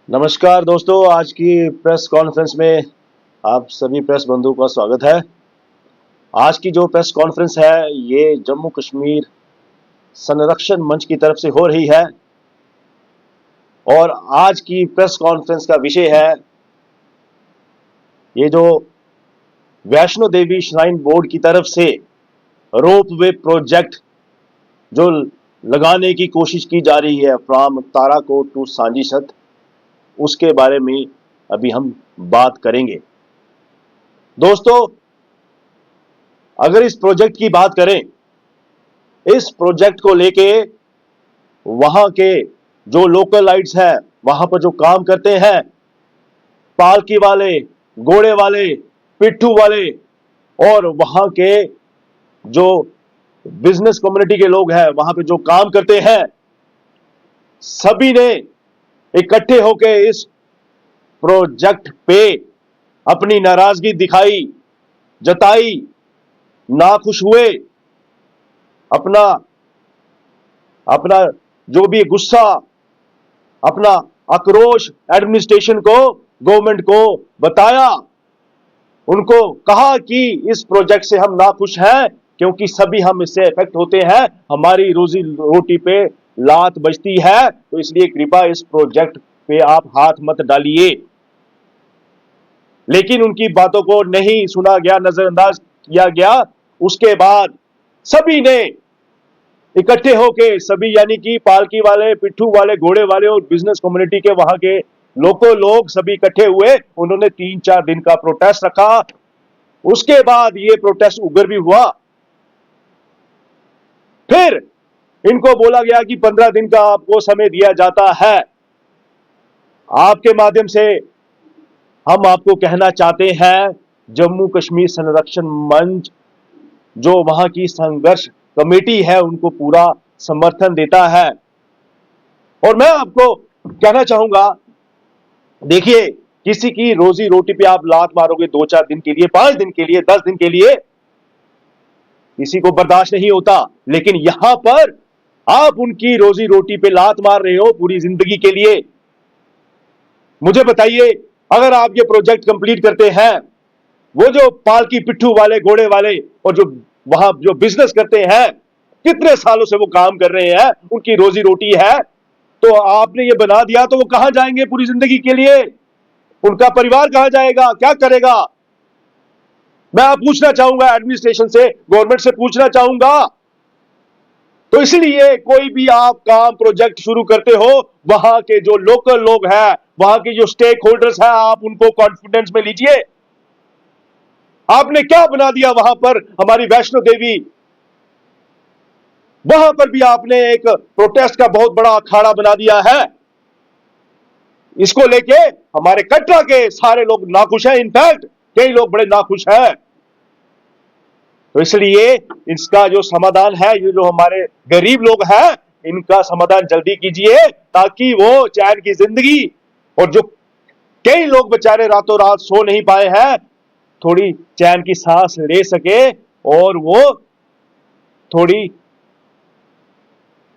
नमस्कार दोस्तों, आज की प्रेस कॉन्फ्रेंस में आप सभी प्रेस बंधुओं का स्वागत है। आज की जो प्रेस कॉन्फ्रेंस है ये जम्मू कश्मीर संरक्षण मंच की तरफ से हो रही है और आज की प्रेस कॉन्फ्रेंस का विषय है ये जो वैष्णो देवी श्राइन बोर्ड की तरफ से रोपवे प्रोजेक्ट जो लगाने की कोशिश की जा रही है फ्रॉम ताराकोट टू सांजीछत, उसके बारे में अभी हम बात करेंगे। दोस्तों, अगर इस प्रोजेक्ट की बात करें, इस प्रोजेक्ट को लेके वहां के जो लोकलाइट्स हैं, वहां पर जो काम करते हैं, पालकी वाले, घोड़े वाले, पिट्ठू वाले और वहां के जो बिजनेस कम्युनिटी के लोग हैं, वहां पे जो काम करते हैं, सभी ने इकट्ठे होकर इस प्रोजेक्ट पे अपनी नाराजगी दिखाई, जताई, नाखुश हुए, अपना अपना जो भी गुस्सा, अपना आक्रोश एडमिनिस्ट्रेशन को, गवर्नमेंट को बताया। उनको कहा कि इस प्रोजेक्ट से हम नाखुश हैं क्योंकि सभी हम इससे इफेक्ट होते हैं, हमारी रोजी रोटी पे लात बजती है, तो इसलिए कृपया इस प्रोजेक्ट पे आप हाथ मत डालिए। लेकिन उनकी बातों को नहीं सुना गया, नजरअंदाज किया गया। उसके बाद सभी ने इकट्ठे होके, सभी यानी कि पालकी वाले, पिट्ठू वाले, घोड़े वाले और बिजनेस कम्युनिटी के वहां के लोकल लोग सभी इकट्ठे हुए। उन्होंने 3-4 दिन का प्रोटेस्ट रखा। उसके बाद ये प्रोटेस्ट उग्र भी हुआ। फिर इनको बोला गया कि 15 दिन का आपको समय दिया जाता है। आपके माध्यम से हम आपको कहना चाहते हैं, जम्मू कश्मीर संरक्षण मंच जो वहां की संघर्ष कमेटी है उनको पूरा समर्थन देता है। और मैं आपको कहना चाहूंगा, देखिए, किसी की रोजी रोटी पे आप लात मारोगे 2-4 दिन के लिए, 5 दिन के लिए, 10 दिन के लिए, किसी को बर्दाश्त नहीं होता। लेकिन यहां पर आप उनकी रोजी रोटी पे लात मार रहे हो पूरी जिंदगी के लिए। मुझे बताइए, अगर आप ये प्रोजेक्ट कंप्लीट करते हैं, वो जो पालकी, पिट्ठू वाले, घोड़े वाले और जो वहां जो बिजनेस करते हैं, कितने सालों से वो काम कर रहे हैं, उनकी रोजी रोटी है, तो आपने ये बना दिया तो वो कहां जाएंगे पूरी जिंदगी के लिए? उनका परिवार कहां जाएगा, क्या करेगा? मैं आप पूछना चाहूंगा एडमिनिस्ट्रेशन से, गवर्नमेंट से पूछना चाहूंगा। तो इसलिए कोई भी आप काम प्रोजेक्ट शुरू करते हो, वहां के जो लोकल लोग हैं, वहां के जो स्टेक होल्डर्स हैं, आप उनको कॉन्फिडेंस में लीजिए। आपने क्या बना दिया वहां पर हमारी वैष्णो देवी? वहां पर भी आपने एक प्रोटेस्ट का बहुत बड़ा अखाड़ा बना दिया है। इसको लेके हमारे कटरा के सारे लोग नाखुश हैं। इनफैक्ट कई लोग बड़े नाखुश हैं। तो इसलिए इसका जो समाधान है, ये जो हमारे गरीब लोग हैं, इनका समाधान जल्दी कीजिए ताकि वो चैन की जिंदगी, और जो कई लोग बेचारे रातों रात सो नहीं पाए हैं, थोड़ी चैन की सांस ले सके और वो थोड़ी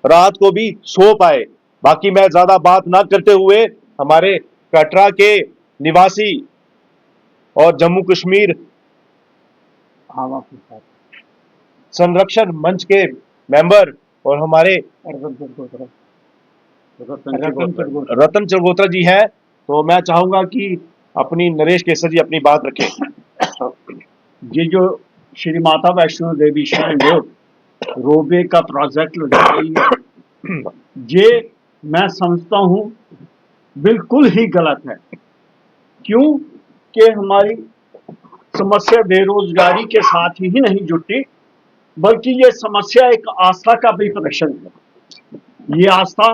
रात को भी सो पाए। बाकी मैं ज्यादा बात ना करते हुए हमारे कटरा के निवासी और जम्मू कश्मीर संरक्षण मंच के मेंबर और हमारे रतन चरगोत्रा जी हैं, तो मैं चाहूंगा कि अपनी नरेश केसर जी अपनी बात रखें। ये जो Shri Mata Vaishno Devi shrine board ropeway का प्रोजेक्ट लगा रही है, ये मैं समझता हूँ बिल्कुल ही गलत है। क्यों कि हमारी समस्या बेरोजगारी के साथ ही नहीं जुटी, बल्कि ये समस्या एक आस्था का भी प्रदर्शन है। ये आस्था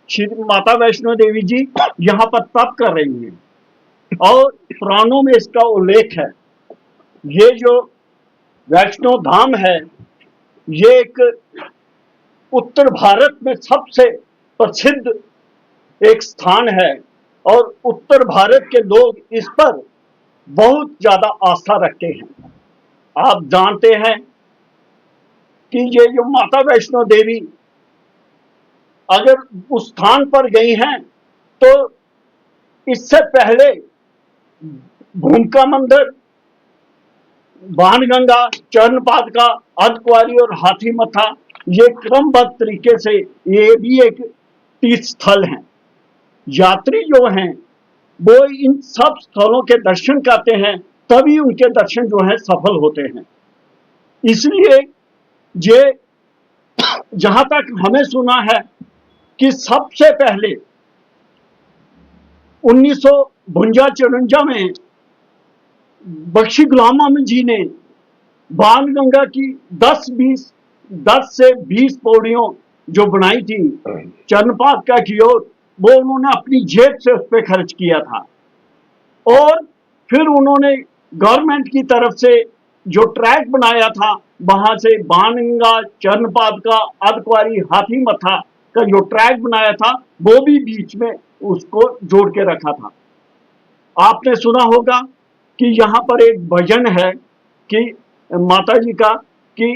श्री माता वैष्णो देवी जी यहाँ पर तप कर रही हैं और पुराणों में इसका उल्लेख है। ये जो वैष्णो धाम है, ये एक उत्तर भारत में सबसे प्रसिद्ध एक स्थान है और उत्तर भारत के लोग इस पर बहुत ज्यादा आस्था रखते हैं। आप जानते हैं कि ये जो माता वैष्णो देवी अगर उस स्थान पर गई हैं तो इससे पहले भूमिका मंदिर, बाणगंगा, चरणपादुका, अर्धकुंवारी और हाथी मथा, ये क्रमबद्ध तरीके से ये भी एक तीर्थ स्थल हैं। यात्री जो हैं वो इन सब स्थलों के दर्शन करते हैं, तभी उनके दर्शन जो हैं सफल होते हैं। इसलिए ये जहां तक हमें सुना है कि सबसे पहले 1952-54 में बख्शी गुलाम अहमद जी ने बाणगंगा की 10 से 20 पौड़ियों जो बनाई थी चरणपादुका की ओर, वो उन्होंने अपनी जेब से उस पर खर्च किया था। और फिर उन्होंने गवर्नमेंट की तरफ से जो ट्रैक बनाया था, वहां से बाणगंगा, चरणपादुका, अर्धकुंवारी, हाथी मथा का जो ट्रैक बनाया था, वो भी बीच में उसको जोड़ के रखा था। आपने सुना होगा कि यहाँ पर एक भजन है कि माता जी का कि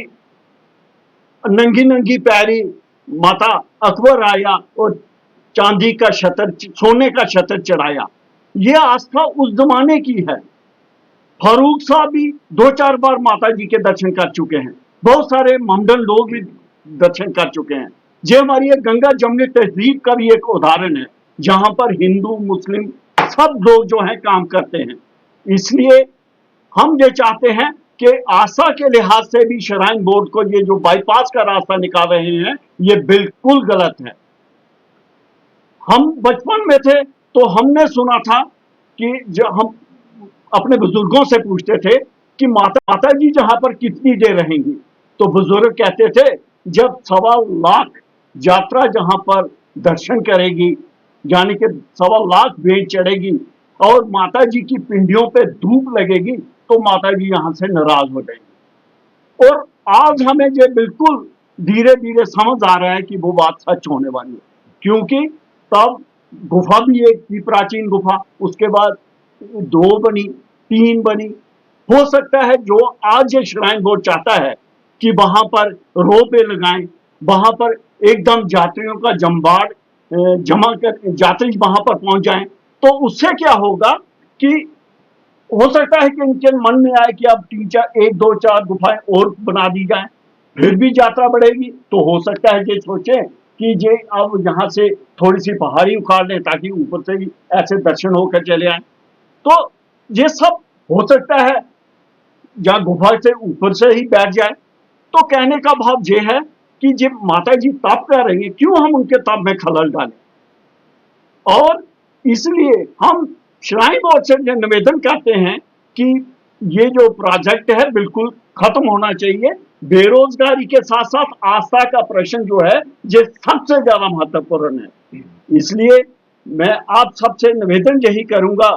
नंगी नंगी पैरी माता अकबर आया और चांदी का छतर, सोने का छतर चढ़ाया। ये आस्था उस जमाने की है। फारूक साहब भी 2-4 बार माता जी के दर्शन कर चुके हैं, बहुत सारे ममडन लोग भी दर्शन कर चुके हैं। ये हमारी गंगा जमुनी तहजीब का भी एक उदाहरण है, जहां पर हिंदू मुस्लिम सब लोग जो हैं काम करते हैं। इसलिए हम ये चाहते हैं कि आस्था के लिहाज से भी श्राइन बोर्ड को ये जो बाईपास का रास्ता निकाल रहे हैं, ये बिल्कुल गलत है। हम बचपन में थे तो हमने सुना था कि जब हम अपने बुजुर्गों से पूछते थे कि माता जी जहां पर कितनी देर रहेंगी, तो बुजुर्ग कहते थे जब 1.25 लाख यात्रा जहां पर दर्शन करेगी, यानी कि 1.25 लाख भेंट चढ़ेगी और माता जी की पिंडियों पे धूप लगेगी, तो माता जी यहां से नाराज हो जाएंगी। और आज हमें ये बिल्कुल धीरे धीरे समझ आ रहा है कि वो बात सच होने वाली है, क्योंकि तब गुफा भी एक थी, प्राचीन गुफा, उसके बाद 2 बनी, 3 बनी। हो सकता है जो आज ये श्राइन बोर्ड चाहता है कि वहां पर रोपवे लगाएं, वहां पर एकदम यात्रियों का जमवाड़ जमा कर यात्री वहां पर पहुंच जाएं, तो उससे क्या होगा कि हो सकता है कि इनके मन में आए कि अब 1, 2, 4 गुफाएं और बना दी जाएं, फिर भी यात्रा बढ़ेगी। तो हो सकता है ये सोचें कि ये अब यहाँ से थोड़ी सी पहाड़ी उखाड़ लें ताकि ऊपर से ही ऐसे दर्शन होकर चले आए। तो ये सब हो सकता है, या गुफा से ऊपर से ही बैठ जाए। तो कहने का भाव ये है कि जब माता जी तप कर रही है, क्यों हम उनके तप में खलल डालें। और इसलिए हम श्राइन बोर्ड से निवेदन करते हैं कि ये जो प्रोजेक्ट है बिल्कुल खत्म होना चाहिए। बेरोजगारी के साथ साथ आस्था का प्रश्न जो है ये सबसे ज्यादा महत्वपूर्ण है। इसलिए मैं आप सबसे निवेदन यही करूंगा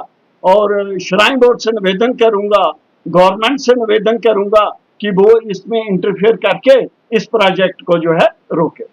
और श्राइन बोर्ड से निवेदन करूंगा, गवर्नमेंट से निवेदन करूंगा कि वो इसमें इंटरफेयर करके इस प्रोजेक्ट को जो है रोके।